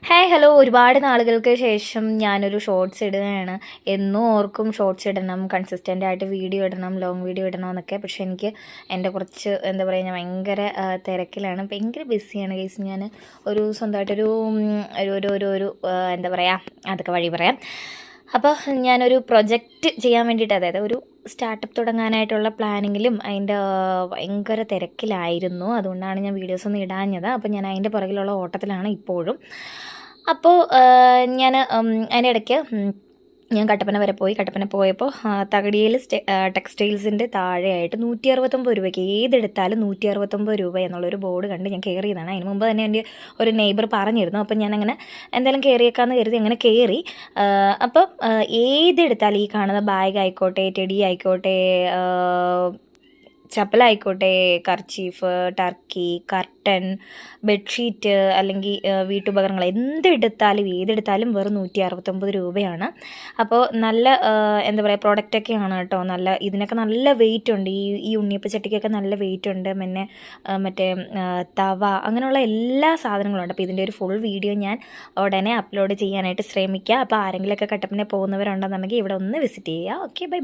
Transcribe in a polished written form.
Hi hello ഒരുപാട് നാളുകൾക്ക് ശേഷം ഞാനൊരു ഷോർട്സ് ഇടുകയാണ്. എന്നും ഓർക്കും ഷോർട്സ് ഇടണം, കൺസിസ്റ്റൻ്റ് ആയിട്ട് വീഡിയോ ഇടണം, ലോങ് വീഡിയോ ഇടണം എന്നൊക്കെ. പക്ഷേ എനിക്ക് എൻ്റെ കുറച്ച് എന്താ പറയുക, ഞാൻ ഭയങ്കര തിരക്കിലാണ്, ഭയങ്കര ബിസിയാണ് ഗൈസ്. ഞാൻ ഒരു സ്വന്തമായിട്ടൊരു ഒരു ഒരു ഒരു ഒരു എന്താ പറയുക, അതൊക്കെ വഴി പറയാം. അപ്പോൾ ഞാനൊരു പ്രൊജക്റ്റ് ചെയ്യാൻ വേണ്ടിയിട്ട്, അതായത് ഒരു സ്റ്റാർട്ടപ്പ് തുടങ്ങാനായിട്ടുള്ള പ്ലാനിങ്ങിലും അതിൻ്റെ ഭയങ്കര തിരക്കിലായിരുന്നു. അതുകൊണ്ടാണ് ഞാൻ വീഡിയോസൊന്നും ഇടാഞ്ഞത്. അപ്പോൾ ഞാൻ അതിൻ്റെ പുറകിലുള്ള ഓട്ടത്തിലാണ് ഇപ്പോഴും. അപ്പോൾ ഞാൻ അതിനിടയ്ക്ക് ഞാൻ കട്ടപ്പന വരെ പോയി. കട്ടപ്പന പോയപ്പോൾ തകടിയിൽ ടെക്സ്റ്റൈൽസിൻ്റെ താഴെയായിട്ട് 169 രൂപയ്ക്ക് ഏതെടുത്താലും 169 രൂപ എന്നുള്ളൊരു ബോർഡ് കണ്ട് ഞാൻ കയറിയതാണ്. അതിന് മുമ്പ് തന്നെ എൻ്റെ ഒരു നെയ്ബർ പറഞ്ഞിരുന്നു. അപ്പം ഞാനങ്ങനെ എന്തായാലും കയറിയേക്കാമെന്ന് കരുതി അങ്ങനെ കയറി. അപ്പം ഏതെടുത്താലും ഈ കാണുന്ന ബാഗ് ആയിക്കോട്ടെ, ടെഡി ആയിക്കോട്ടെ, ചപ്പലായിക്കോട്ടെ, കർച്ചീഫ്, ടർക്കി, കർട്ടൻ, ബെഡ്ഷീറ്റ്, അല്ലെങ്കിൽ വീട്ടുപകരണങ്ങൾ എന്തെടുത്താലും ഏതെടുത്താലും വെറും 169 രൂപയാണ്. അപ്പോൾ നല്ല എന്താ പറയുക, പ്രോഡക്റ്റൊക്കെയാണ് കേട്ടോ. നല്ല ഇതിനൊക്കെ നല്ല വെയിറ്റ് ഉണ്ട്. ഈ ഉണ്ണിയപ്പ ചട്ടിക്കൊക്കെ നല്ല വെയിറ്റ് ഉണ്ട്. പിന്നെ മറ്റേ തവ, അങ്ങനെയുള്ള എല്ലാ സാധനങ്ങളും ഉണ്ട്. അപ്പോൾ ഇതിൻ്റെ ഒരു ഫുൾ വീഡിയോ ഞാൻ ഉടനെ അപ്ലോഡ് ചെയ്യാനായിട്ട് ശ്രമിക്കുക. അപ്പോൾ ആരെങ്കിലുമൊക്കെ കട്ടപ്പന പോകുന്നവരുണ്ടെന്നുണ്ടെങ്കിൽ ഇവിടെ ഒന്ന് വിസിറ്റ് ചെയ്യുക. Okay, bye bye.